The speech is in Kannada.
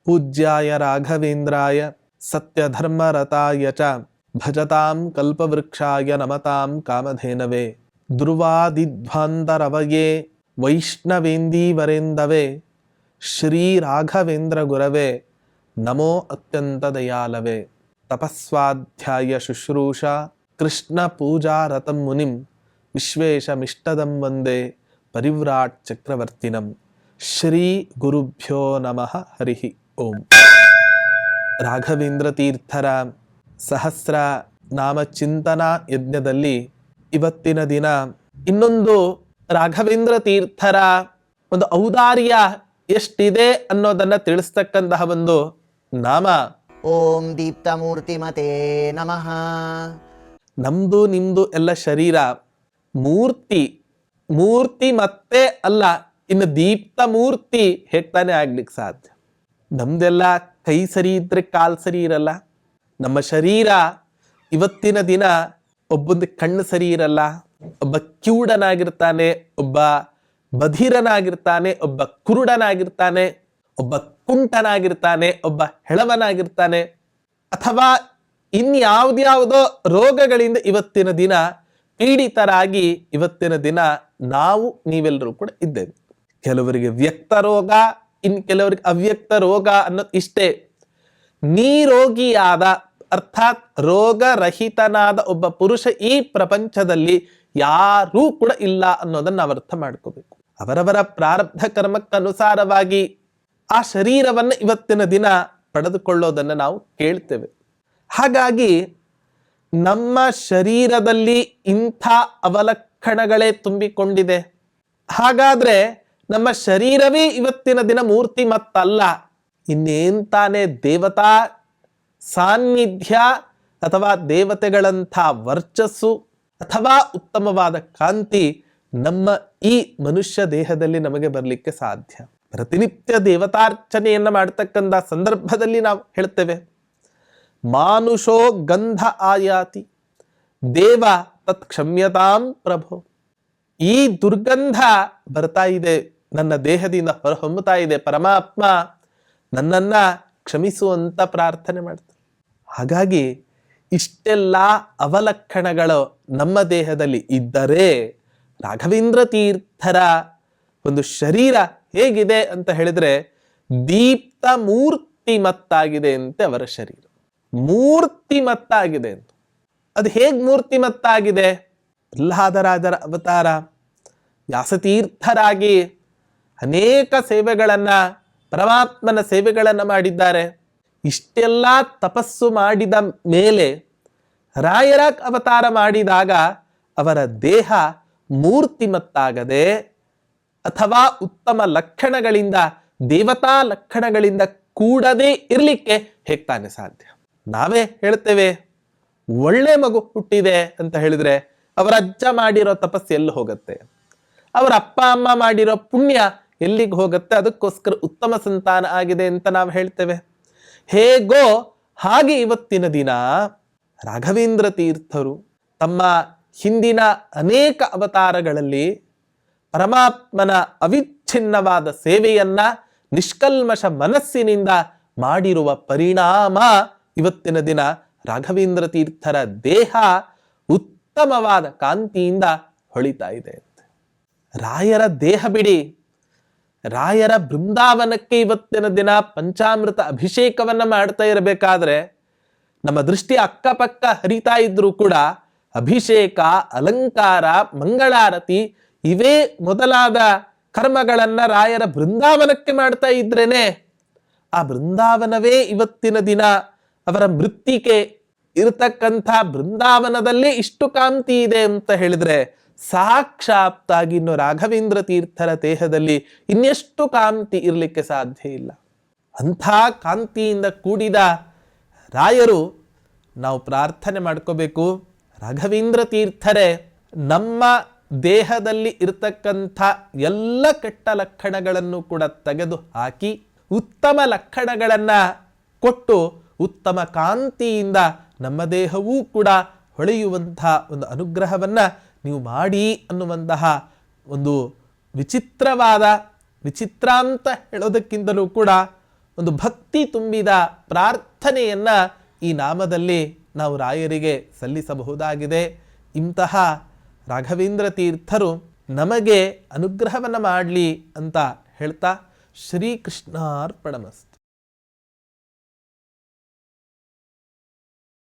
ಪೂಜ್ಯಾಯ ರಾಘವೇಂದ್ರಾಯ ಸತ್ಯಧರ್ಮರತಾಯ ಚ ಭಜತಾಂ ಕಲ್ಪವೃಕ್ಷಾಯ ನಮತಾಂ ಕಾಮಧೇನವೇ ಧ್ರುವಾದಿಧ್ವಾಂತರವಯೇ ವೈಷ್ಣವೇಂದೀವರೇಂದವೇ ಶ್ರೀ ರಾಘವೇಂದ್ರ ಗುರವೇ ನಮೋ ಅತ್ಯಂತ ದಯಾಲವೇ. ತಪಸ್ವಾಧ್ಯಾಯ ಶುಶ್ರೂಷಾ ಕೃಷ್ಣ ಪೂಜಾರತಂ ಮುನಿಂ ವಿಶ್ವೇಶಮಿಷ್ಟದಂ ವಂದೇ ಪರಿವ್ರಾಟ್ ಚಕ್ರವರ್ತಿನಂ. ಶ್ರೀ ಗುರುಭ್ಯೋ ನಮಃ. ಹರಿ ಓಂ. ರಾಘವೇಂದ್ರ ತೀರ್ಥರ ಸಹಸ್ರ ನಾಮ ಚಿಂತನಾ ಯಜ್ಞದಲ್ಲಿ ಇವತ್ತಿನ ದಿನ ಇನ್ನೊಂದು ರಾಘವೇಂದ್ರ ತೀರ್ಥರ ಒಂದು ಔದಾರ್ಯ ಎಷ್ಟಿದೆ ಅನ್ನೋದನ್ನ ತಿಳಿಸ್ತಕ್ಕಂತಹ ಒಂದು ನಾಮ ಓಂ ದೀಪ್ತಮೂರ್ತಿಮತೇ ನಮಃ. ನಮ್ದು ನಿಮ್ದು ಎಲ್ಲ ಶರೀರ ಮೂರ್ತಿ ಮತ್ತೆ ಅಲ್ಲ, ಇನ್ನು ದೀಪ್ತ ಮೂರ್ತಿ ಹೇಗ್ತಾನೆ ಆಗ್ಲಿಕ್ಕೆ ಸಾಧ್ಯ? ನಮ್ದೆಲ್ಲ ಕೈ ಸರಿ ಇದ್ರೆ ಕಾಲ್ ಸರಿ ಇರಲ್ಲ. ನಮ್ಮ ಶರೀರ ಇವತ್ತಿನ ದಿನ ಒಬ್ಬೊಂದು ಕಣ್ಣು ಸರಿ ಇರಲ್ಲ, ಒಬ್ಬ ಕಿವುಡನಾಗಿರ್ತಾನೆ, ಒಬ್ಬ ಬಧಿರನಾಗಿರ್ತಾನೆ, ಒಬ್ಬ ಕುರುಡನಾಗಿರ್ತಾನೆ, ಒಬ್ಬ ಕುಂಟನಾಗಿರ್ತಾನೆ, ಒಬ್ಬ ಹೆಳವನಾಗಿರ್ತಾನೆ, ಅಥವಾ ಇನ್ಯಾವುದ್ಯಾವುದೋ ರೋಗಗಳಿಂದ ಇವತ್ತಿನ ದಿನ ಪೀಡಿತರಾಗಿ ಇವತ್ತಿನ ದಿನ ನಾವು ನೀವೆಲ್ಲರೂ ಕೂಡ ಇದ್ದೇವೆ. ಕೆಲವರಿಗೆ ವ್ಯಕ್ತ ರೋಗ, ಇನ್ ಕೆಲವರಿಗೆ ಅವ್ಯಕ್ತ ರೋಗ ಅನ್ನೋದು ಇಷ್ಟೇ. ನಿರೋಗಿಯಾದ ಅರ್ಥಾತ್ ರೋಗರಹಿತನಾದ ಒಬ್ಬ ಪುರುಷ ಈ ಪ್ರಪಂಚದಲ್ಲಿ ಯಾರೂ ಕೂಡ ಇಲ್ಲ ಅನ್ನೋದನ್ನ ನಾವು ಅರ್ಥ ಮಾಡ್ಕೋಬೇಕು. ಅವರವರ ಪ್ರಾರಬ್ಧ ಕರ್ಮಕ್ಕನುಸಾರವಾಗಿ ಆ ಶರೀರವನ್ನು ಇವತ್ತಿನ ದಿನ ಪಡೆದುಕೊಳ್ಳೋದನ್ನು ನಾವು ಕೇಳ್ತೇವೆ. ಹಾಗಾಗಿ ನಮ್ಮ ಶರೀರದಲ್ಲಿ ಇಂಥ ಅವಲಕ್ಷಣಗಳೇ ತುಂಬಿಕೊಂಡಿದೆ. ಹಾಗಾದ್ರೆ ನಮ್ಮ ಶರೀರವೇ ಇವತ್ತಿನ ದಿನ ಮೂರ್ತಿ ಮತ್ತಲ್ಲ, ಇನ್ನೇನ್ ತಾನೇ ದೇವತಾ ಸಾನ್ನಿಧ್ಯ ಅಥವಾ ದೇವತೆಗಳಂಥ ವರ್ಚಸ್ಸು ಅಥವಾ ಉತ್ತಮವಾದ ಕಾಂತಿ ನಮ್ಮ ಈ ಮನುಷ್ಯ ದೇಹದಲ್ಲಿ ನಮಗೆ ಬರಲಿಕ್ಕೆ ಸಾಧ್ಯ? ಪ್ರತಿನಿತ್ಯ ದೇವತಾರ್ಚನೆಯನ್ನ ಮಾಡ್ತಕ್ಕಂಥ ಸಂದರ್ಭದಲ್ಲಿ ನಾವು ಹೇಳ್ತೇವೆ, ಮಾನುಷೋ ಗಂಧ ಆಯಾತಿ ದೇವ ತತ್ ಕ್ಷಮ್ಯತಾಂ ಪ್ರಭೋ. ಈ ದುರ್ಗಂಧ ಬರ್ತಾ ಇದೆ, ನನ್ನ ದೇಹದಿಂದ ಹೊರಹೊಮ್ಮುತ್ತಾ ಇದೆ, ಪರಮಾತ್ಮ ನನ್ನನ್ನ ಕ್ಷಮಿಸುವಂತ ಪ್ರಾರ್ಥನೆ ಮಾಡ್ತಾರೆ. ಹಾಗಾಗಿ ಇಷ್ಟೆಲ್ಲ ಅವಲಕ್ಷಣಗಳು ನಮ್ಮ ದೇಹದಲ್ಲಿ ಇದ್ದರೆ ರಾಘವೇಂದ್ರ ತೀರ್ಥರ ಒಂದು ಶರೀರ ಹೇಗಿದೆ ಅಂತ ಹೇಳಿದ್ರೆ ದೀಪ್ತ ಮೂರ್ತಿಮತ್ತಾಗಿದೆ ಅಂತೆ. ಅವರ ಶರೀರ ಮೂರ್ತಿಮತ್ತಾಗಿದೆ ಅಂತ. ಅದು ಹೇಗ್ ಮೂರ್ತಿಮತ್ತಾಗಿದೆ? ಪ್ರಹ್ಲಾದರಾಜರ ಅವತಾರ, ವ್ಯಾಸತೀರ್ಥರಾಗಿ ಅನೇಕ ಸೇವೆಗಳನ್ನ, ಪರಮಾತ್ಮನ ಸೇವೆಗಳನ್ನ ಮಾಡಿದ್ದಾರೆ. ಇಷ್ಟೆಲ್ಲ ತಪಸ್ಸು ಮಾಡಿದ ಮೇಲೆ ರಾಯರ ಅವತಾರ ಮಾಡಿದಾಗ ಅವರ ದೇಹ ಮೂರ್ತಿಮತ್ತಾಗದೆ ಅಥವಾ ಉತ್ತಮ ಲಕ್ಷಣಗಳಿಂದ, ದೇವತಾ ಲಕ್ಷಣಗಳಿಂದ ಕೂಡದೇ ಇರಲಿಕ್ಕೆ ಹೇಗ್ತಾನೆ ಸಾಧ್ಯ? ನಾವೇ ಹೇಳ್ತೇವೆ, ಒಳ್ಳೆ ಮಗು ಹುಟ್ಟಿದೆ ಅಂತ ಹೇಳಿದ್ರೆ ಅವರ ಅಜ್ಜ ಮಾಡಿರೋ ತಪಸ್ಸು ಎಲ್ಲಿ ಹೋಗುತ್ತೆ? ಅವರ ಅಪ್ಪ ಅಮ್ಮ ಮಾಡಿರೋ ಪುಣ್ಯ ಎಲ್ಲಿಗೆ ಹೋಗುತ್ತೆ? ಅದಕ್ಕೋಸ್ಕರ ಉತ್ತಮ ಸಂತಾನ ಆಗಿದೆ ಅಂತ ನಾವು ಹೇಳ್ತೇವೆ. ಹೇಗೋ ಹಾಗೆ ಇವತ್ತಿನ ದಿನ ರಾಘವೇಂದ್ರ ತೀರ್ಥರು ತಮ್ಮ ಹಿಂದಿನ ಅನೇಕ ಅವತಾರಗಳಲ್ಲಿ ಪರಮಾತ್ಮನ ಅವಿಚ್ಛಿನ್ನವಾದ ಸೇವೆಯನ್ನ ನಿಷ್ಕಲ್ಮಶ ಮನಸ್ಸಿನಿಂದ ಮಾಡಿರುವ ಪರಿಣಾಮ ಇವತ್ತಿನ ದಿನ ರಾಘವೇಂದ್ರ ತೀರ್ಥರ ದೇಹ ಉತ್ತಮವಾದ ಕಾಂತಿಯಿಂದ ಹೊಳಿತಾ ಇದೆ. ರಾಯರ ದೇಹ ಬಿಡಿ, ರಾಯರ ಬೃಂದಾವನಕ್ಕೆ ಇವತ್ತಿನ ದಿನ ಪಂಚಾಮೃತ ಅಭಿಷೇಕವನ್ನ ಮಾಡ್ತಾ ಇರಬೇಕಾದ್ರೆ ನಮ್ಮ ದೃಷ್ಟಿ ಅಕ್ಕಪಕ್ಕ ಹರಿತಾ ಇದ್ರೂ ಕೂಡ ಅಭಿಷೇಕ, ಅಲಂಕಾರ, ಮಂಗಳಾರತಿ ಇವೇ ಮೊದಲಾದ ಕರ್ಮಗಳನ್ನ ರಾಯರ ಬೃಂದಾವನಕ್ಕೆ ಮಾಡ್ತಾ ಇದ್ರೇನೆ ಆ ಬೃಂದಾವನವೇ ಇವತ್ತಿನ ದಿನ ಅವರ ಮೃತ್ತಿಕೆ ಇರತಕ್ಕಂಥ ಬೃಂದಾವನದಲ್ಲೇ ಇಷ್ಟು ಕಾಂತಿ ಇದೆ ಅಂತ ಹೇಳಿದ್ರೆ ಸಾಕ್ಷಾತ್ತಾಗಿ ಇನ್ನು ರಾಘವೇಂದ್ರ ತೀರ್ಥರ ದೇಹದಲ್ಲಿ ಇನ್ನೆಷ್ಟು ಕಾಂತಿ ಇರಲಿಕ್ಕೆ ಸಾಧ್ಯ ಇಲ್ಲ. ಅಂಥ ಕಾಂತಿಯಿಂದ ಕೂಡಿದ ರಾಯರು ನಾವು ಪ್ರಾರ್ಥನೆ ಮಾಡ್ಕೋಬೇಕು, ರಾಘವೇಂದ್ರ ತೀರ್ಥರೇ ನಮ್ಮ ದೇಹದಲ್ಲಿ ಇರತಕ್ಕಂಥ ಎಲ್ಲ ಕೆಟ್ಟ ಲಕ್ಷಣಗಳನ್ನು ಕೂಡ ತೆಗೆದು ಹಾಕಿ ಉತ್ತಮ ಲಕ್ಷಣಗಳನ್ನು ಕೊಟ್ಟು ಉತ್ತಮ ಕಾಂತಿಯಿಂದ ನಮ್ಮ ದೇಹವೂ ಕೂಡ ಹೊಳೆಯುವಂತಹ ಒಂದು ಅನುಗ್ರಹವನ್ನ ನೀವು ಮಾಡಿ ಅನ್ನುವಂತಹ ಒಂದು ವಿಚಿತ್ರ ಅಂತ ಹೇಳೋದಕ್ಕಿಂತಲೂ ಕೂಡ ಒಂದು ಭಕ್ತಿ ತುಂಬಿದ ಪ್ರಾರ್ಥನೆಯನ್ನು ಈ ನಾಮದಲ್ಲಿ ನಾವು ರಾಯರಿಗೆ ಸಲ್ಲಿಸಬಹುದಾಗಿದೆ. ಇಂತಹ ರಾಘವೇಂದ್ರ ತೀರ್ಥರು ನಮಗೆ ಅನುಗ್ರಹವನ್ನು ಮಾಡಲಿ ಅಂತ ಹೇಳ್ತಾ ಶ್ರೀಕೃಷ್ಣಾರ್ಪಣಮಸ್ತು.